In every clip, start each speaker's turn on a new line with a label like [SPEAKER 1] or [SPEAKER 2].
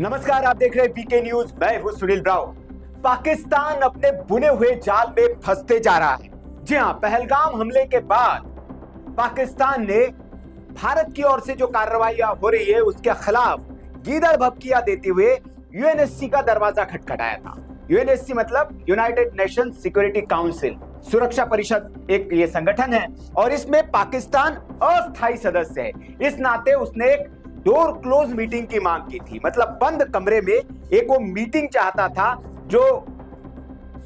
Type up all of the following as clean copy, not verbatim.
[SPEAKER 1] नमस्कार, आप देख रहे हैं वीके न्यूज। मैं हूं सुनील राव। पाकिस्तान अपने बुने हुए जाल में फंसते जा रहा है। जी हां, पहलगाम हमले के बाद पाकिस्तान ने भारत की ओर से जो कार्रवाइयां हो रही है उसके खिलाफ गीदड़ भभकियां देते हुए यूएनएससी का दरवाजा खटखटाया था। यूएनएससी मतलब यूनाइटेड नेशन सिक्योरिटी काउंसिल, सुरक्षा परिषद एक ये संगठन है और इसमें पाकिस्तान अस्थायी सदस्य है। इस नाते उसने एक डोर क्लोज मीटिंग की मांग की थी, मतलब बंद कमरे में एक वो मीटिंग चाहता था जो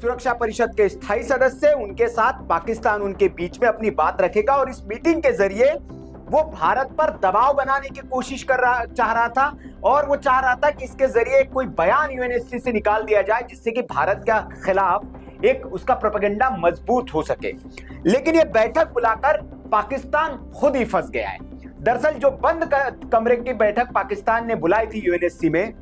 [SPEAKER 1] सुरक्षा परिषद के स्थायी सदस्य उनके साथ पाकिस्तान उनके बीच में अपनी बात रखेगा और इस मीटिंग के जरिए वो भारत पर दबाव बनाने की कोशिश चाह रहा था और वो चाह रहा था कि इसके जरिए कोई बयान यूएनएससी से निकाल दिया जाए जिससे कि भारत के खिलाफ एक उसका प्रोपेगेंडा मजबूत हो सके। लेकिन ये बैठक बुलाकर पाकिस्तान खुद ही फंस गया है। दरअसल जो बंद कमरे की बैठक पाकिस्तान ने बुलाई थी यूएनएससी में,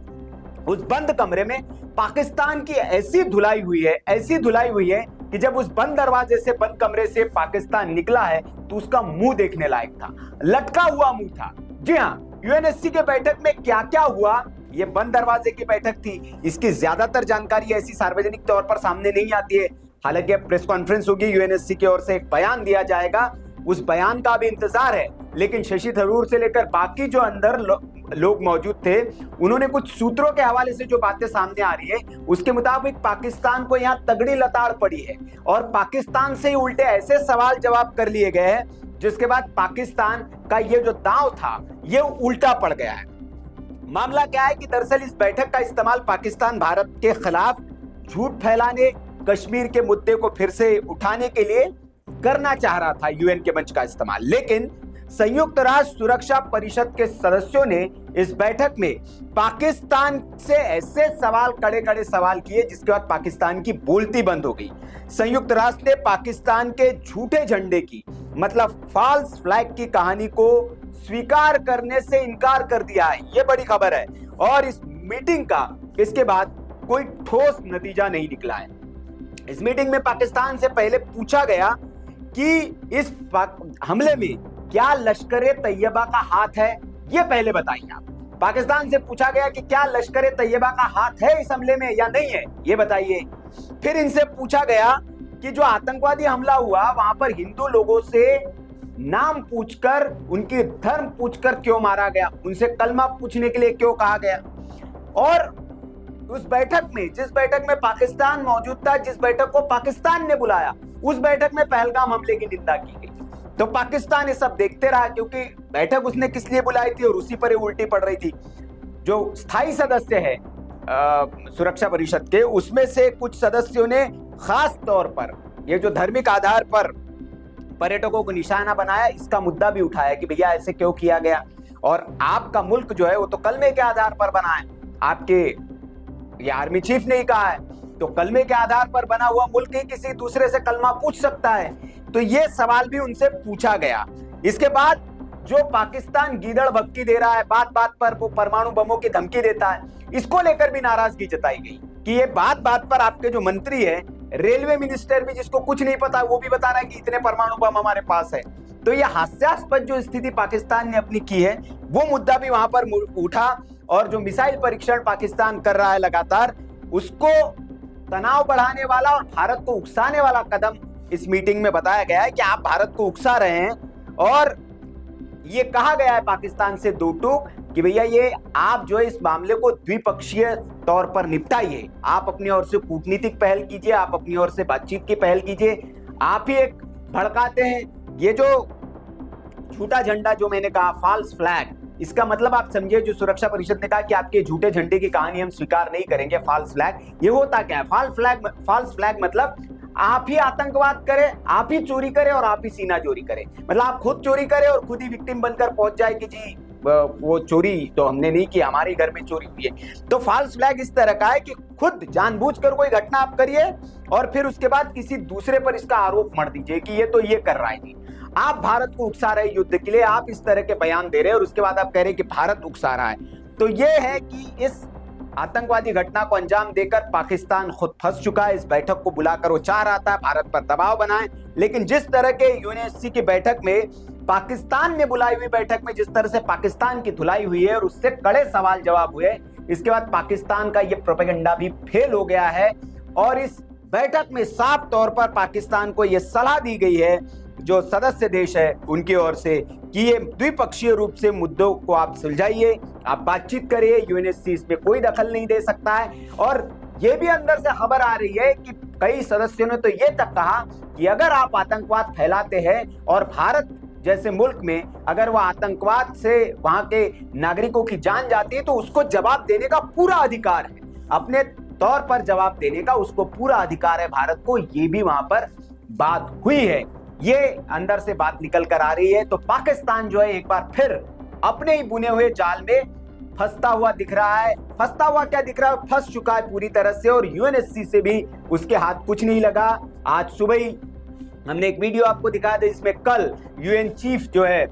[SPEAKER 1] उस बंद कमरे में पाकिस्तान की ऐसी धुलाई हुई है कि जब उस बंद दरवाजे से, बंद कमरे से पाकिस्तान निकला है तो उसका मुंह देखने लायक था, लटका हुआ मुंह था। जी हां, यूएनएससी के बैठक में क्या क्या हुआ, ये बंद दरवाजे की बैठक थी। इसकी ज्यादातर जानकारी ऐसी सार्वजनिक तौर पर सामने नहीं आती है। हालांकि प्रेस कॉन्फ्रेंस होगी, यूएनएससी की ओर से एक बयान दिया जाएगा, उस बयान का भी इंतजार है। लेकिन शशि थरूर से लेकर बाकी जो अंदर लोग मौजूद थे, उन्होंने कुछ सूत्रों के हवाले से जो बातें सामने आ रही है उसके मुताबिक पाकिस्तान को यहाँ तगड़ी लताड़ पड़ी है और पाकिस्तान से ही उल्टे ऐसे सवाल जवाब कर लिए गए हैं जिसके बाद पाकिस्तान का ये जो दांव था ये उल्टा पड़ गया है। मामला क्या है कि दरअसल इस बैठक का इस्तेमाल पाकिस्तान भारत के खिलाफ झूठ फैलाने, कश्मीर के मुद्दे को फिर से उठाने के लिए करना चाह रहा था, यूएन के मंच का इस्तेमाल। लेकिन संयुक्त राष्ट्र सुरक्षा परिषद के सदस्यों ने इस बैठक में पाकिस्तान से ऐसे सवाल, कड़े सवाल किए जिसके बाद पाकिस्तान की बोलती बंद हो गई। संयुक्त राष्ट्र ने पाकिस्तान के झूठे झंडे की, मतलब फॉल्स फ्लैग की कहानी को स्वीकार करने से इनकार कर दिया है। यह बड़ी खबर है और इस मीटिंग का इसके बाद कोई ठोस नतीजा नहीं निकला है। इस मीटिंग में पाकिस्तान से पहले पूछा गया कि इस हमले में क्या लश्कर-ए तैयबा का हाथ है, ये पहले बताइए आप। पाकिस्तान से पूछा गया कि क्या लश्कर-ए तैयबा का हाथ है इस हमले में या नहीं है, ये बताइए। फिर इनसे पूछा गया कि जो आतंकवादी हमला हुआ वहां पर हिंदू लोगों से नाम पूछकर, उनकी धर्म पूछकर क्यों मारा गया, उनसे कलमा पूछने के लिए क्यों कहा गया। और उस बैठक में, जिस बैठक में पाकिस्तान मौजूद था, जिस बैठक को पाकिस्तान ने बुलाया, उस बैठक में पहलगाम हमले की निंदा की गई। तो पाकिस्तान ये सब देखते रहा क्योंकि बैठक उसने किस लिए बुलाई थी और उसी पर उल्टी पड़ रही थी। जो स्थायी सदस्य है सुरक्षा परिषद के, उसमें से कुछ सदस्यों ने खास तौर पर ये जो धार्मिक आधार पर पर्यटकों को निशाना बनाया, इसका मुद्दा भी उठाया कि भैया ऐसे क्यों किया गया और आपका मुल्क जो है वो तो कलमे के आधार पर बना है। आपके ये आर्मी चीफ ने ही कहा है, तो कलमे के आधार पर बना हुआ मुल्क ही किसी दूसरे से कलमा पूछ सकता है। तो ये सवाल भी उनसे पूछा गया। इसके बाद जो पाकिस्तान गीदड़ भभकी दे रहा है, बात बात पर वो परमाणु बमों की धमकी देता है, इसको लेकर भी नाराजगी जताई गई कि ये बात बात पर आपके जो मंत्री है, रेलवे मिनिस्टर भी, जिसको कुछ नहीं पता, वो भी बता रहा है कि इतने परमाणु बम हमारे पास है। तो ये हास्यास्पद जो स्थिति पाकिस्तान ने अपनी की है, वो मुद्दा भी वहां पर उठा और जो मिसाइल परीक्षण पाकिस्तान कर रहा है लगातार, उसको तनाव बढ़ाने वाला और भारत को उकसाने वाला कदम इस मीटिंग में बताया गया है कि आप भारत को उकसा रहे हैं। और ये कहा गया है पाकिस्तान से दो टूक कि भैया ये आप जो है इस मामले को द्विपक्षीय तौर पर निपटाइए, आप अपनी ओर से कूटनीतिक पहल कीजिए, आप अपनी ओर से बातचीत की पहल कीजिए। आप ही एक भड़काते हैं। ये जो झूठा झंडा जो मैंने कहा, फॉल्स फ्लैग, इसका मतलब आप समझिए, जो सुरक्षा परिषद ने कहा कि आपके झूठे झंडे की कहानी हम स्वीकार नहीं करेंगे, फॉल्स फ्लैग, ये होता क्या है? फॉल्स फ्लैग मतलब आप ही आतंकवाद करें, आप ही चोरी करें और आप ही सीना चोरी करें। मतलब आप खुद चोरी करें और खुद ही विक्टिम बनकर पहुंच जाए कि जी वो चोरी तो हमने नहीं की, हमारे घर में चोरी हुई है। तो फॉल्स फ्लैग इस तरह का है कि खुद जानबूझकर कोई घटना आप करिए और फिर उसके बाद किसी दूसरे पर इसका आरोप मढ़ दीजिए कि ये तो ये कर रहा है। आप भारत को उकसा रहे युद्ध के लिए, आप इस तरह के बयान दे रहे हैं और उसके बाद आप कह रहे हैं कि भारत उकसा रहा है। तो ये है कि इस आतंकवादी घटना को अंजाम देकर पाकिस्तान खुद फंस चुका है। इस बैठक को बुलाकर वो चाह रहा था भारत पर दबाव बनाए, लेकिन जिस तरह के यूएनएससी की बैठक में, पाकिस्तान ने बुलाई हुई बैठक में जिस तरह से पाकिस्तान की धुलाई हुई है और उससे कड़े सवाल जवाब हुए, इसके बाद पाकिस्तान का ये प्रोपेगेंडा भी फेल हो गया है और इस बैठक में साफ तौर पर पाकिस्तान को यह सलाह दी गई है जो सदस्य देश है उनकी ओर से कि ये द्विपक्षीय रूप से मुद्दों को आप सुलझाइए, आप बातचीत करिए, यूएनएससी इसमें कोई दखल नहीं दे सकता है। और ये भी अंदर से खबर आ रही है कि कई सदस्यों ने तो ये तक कहा कि अगर आप आतंकवाद फैलाते हैं और भारत जैसे मुल्क में अगर वह आतंकवाद से वहां के नागरिकों की जान जाती है तो उसको जवाब देने का पूरा अधिकार है, अपने तौर पर जवाब देने का उसको पूरा अधिकार है भारत को। ये भी वहां पर बात हुई है, ये अंदर से बात निकल कर आ रही है। तो पाकिस्तान जो है एक बार फिर अपने ही बुने हुए जाल में फंसता हुआ दिख रहा है। फंसता हुआ क्या दिख रहा है, फंस चुका है पूरी तरह से और यूएनएससी से भी उसके हाथ कुछ नहीं लगा। आज सुबह ही हमने एक वीडियो आपको दिखाया था जिसमें कल यूएन चीफ जो है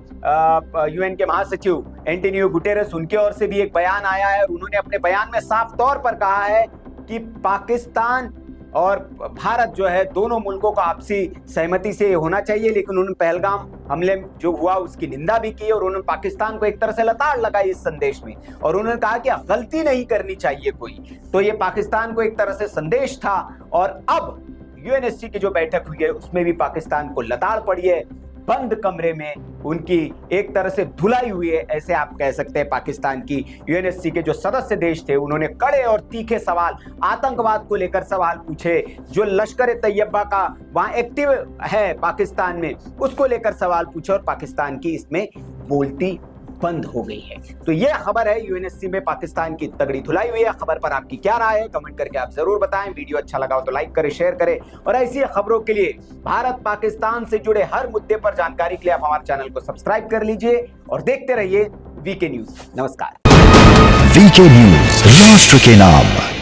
[SPEAKER 1] यूएन के महासचिव एंटोनियो गुटेरेस उनके ओर से भी एक बयान आया है और उन्होंने अपने बयान में साफ तौर पर कहा है कि पाकिस्तान और भारत जो है दोनों मुल्कों का आपसी सहमति से होना चाहिए। लेकिन उन्होंने पहलगाम हमले जो हुआ उसकी निंदा भी की और उन्होंने पाकिस्तान को एक तरह से लताड़ लगाई इस संदेश में और उन्होंने कहा कि गलती नहीं करनी चाहिए कोई। तो ये पाकिस्तान को एक तरह से संदेश था और अब यूएनएससी की जो बैठक हुई है उसमें भी पाकिस्तान को लताड़ पड़ी है, बंद कमरे में उनकी एक तरह से धुलाई हुई है, ऐसे आप कह सकते हैं। पाकिस्तान की यूएनएससी के जो सदस्य देश थे उन्होंने कड़े और तीखे सवाल आतंकवाद को लेकर सवाल पूछे, जो लश्कर तैयबा का वहां एक्टिव है पाकिस्तान में उसको लेकर सवाल पूछे और पाकिस्तान की इसमें बोलती बंद हो गई है। तो यह खबर है यूएनएससी में पाकिस्तान की तगड़ी धुलाई हुई है। खबर पर आपकी क्या राय है कमेंट करके आप जरूर बताएं। वीडियो अच्छा लगा हो तो लाइक करें, शेयर करें और ऐसी खबरों के लिए भारत पाकिस्तान से जुड़े हर मुद्दे पर जानकारी के लिए आप हमारे चैनल को सब्सक्राइब कर लीजिए और देखते रहिए वीके न्यूज। नमस्कार।
[SPEAKER 2] वीके न्यूज, राष्ट्र के नाम।